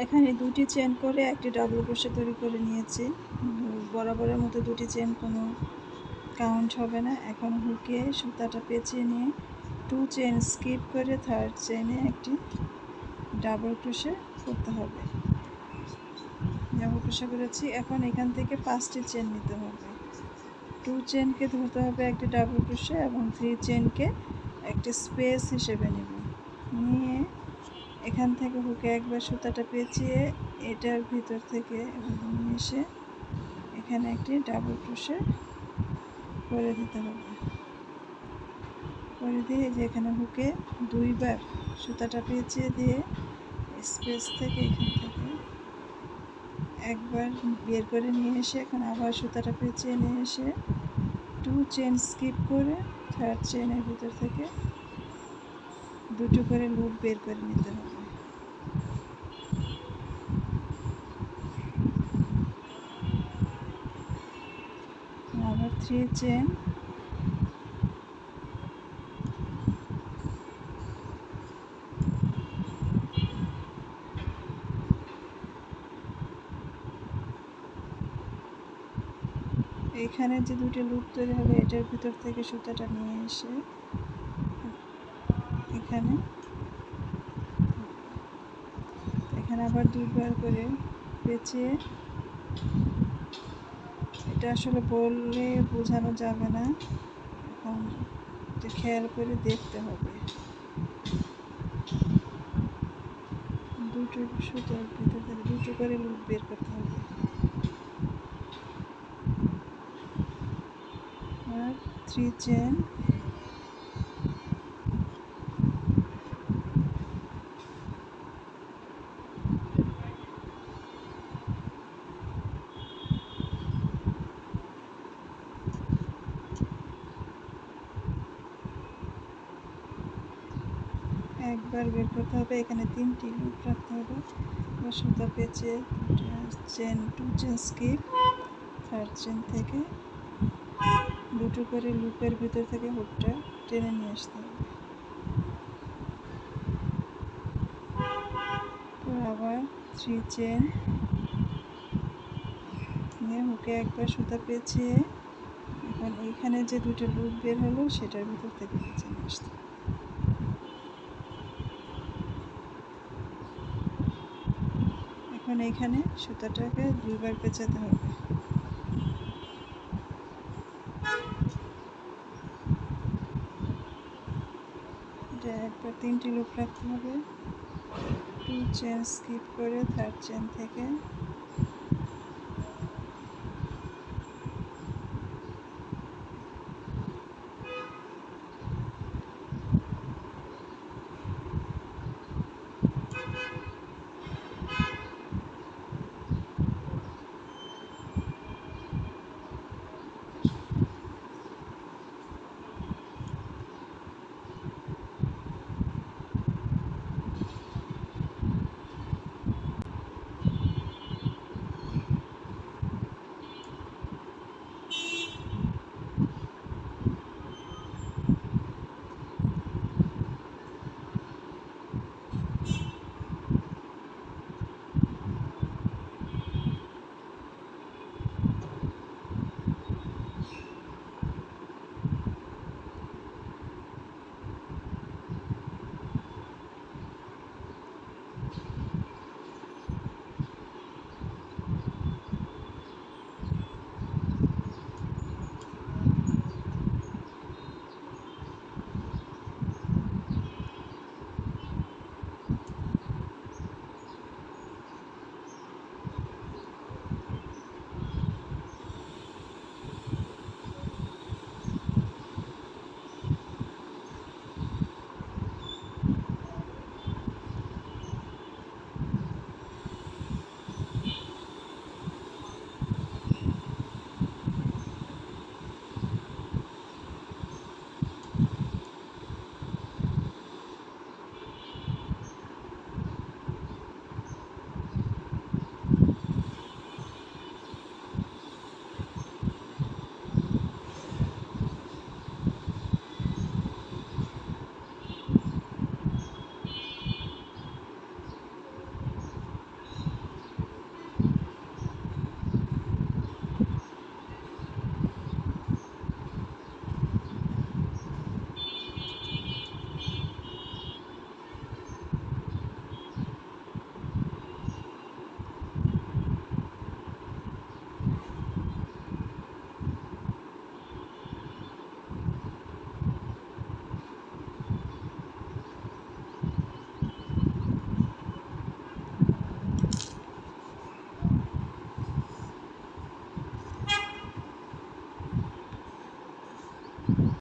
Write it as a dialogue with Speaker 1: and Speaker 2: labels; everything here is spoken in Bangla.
Speaker 1: এখানে দুটি চেন করে একটি ডাবল ক্রোশে তৈরি করে নিয়েছি। বরাবরের মতো দুটি চেন কোনো কাউন্ট হবে না। এখন হুকে সুতাটা পেঁচিয়ে নিয়ে 2 চেন স্কিপ করে থার্ড চেনে একটি ডাবল ক্রোশে করতে হবে। ডাবল ক্রোশে করেছি। এখন এখান থেকে 5টি চেন নিতে হবে। 2 চেনকে ধরতে হবে একটি ডাবল ক্রোশে এবং 3 চেনকে একটি স্পেস হিসেবে নেব। নিয়ে এখান থেকে হুকে একবার সুতাটা পেঁচিয়ে এটার ভিতর থেকে নিয়ে এসে এখানে একটি ডাবল ক্রোশে করে দিতে হবে। করে দিয়ে যে এখানে হুকে 2বার সুতাটা পেঁচিয়ে দিয়ে স্পেস থেকে এখান থেকে একবার বের করে নিয়ে এসে এখন আবার সুতাটা পেঁচিয়ে নিয়ে এসে 2 চেন স্কিপ করে থার্ড চেনের ভিতর থেকে দুটো করে লুপ বের করে নিতে হবে। আবার 3 চেন এইখানে যে দুটো লুপ তৈরি হবে এটার ভিতর থেকে সুতাটা নিয়ে এসে এখানে আবার 2বার করে পেঁচিয়ে, এটা আসলে বললে বোঝানো যাবে না, এখন এটা খেয়াল করে দেখতে হবে। দুটো সুতার ভিতর থেকে দুটো করে লুপ বের করতে হবে। আর 3 চেন একবার বের করতে হবে। এখানে 3টি লুপ রাখতে হবে। সুতা পেঁচে 2 চেন স্কিপ থার্ড চেন থেকে দুটো করে লুপের ভিতর থেকে হুকটা টেনে নিয়ে আসতে হবে। আবার 3 চেন নিয়ে হুকে একবার সুতা পেঁচিয়ে এখন এইখানে যে দুটো লুপ বের হলো সেটার ভিতর থেকে পেঁচিয়ে নিয়ে আসতে হবে। এখন এইখানে সুতাটাকে 2বার পেঁচাতে হবে। এটা একবার 3টি লুপ রাখতে হবে। 2 চেন স্কিপ করে থার্ড চেন থেকে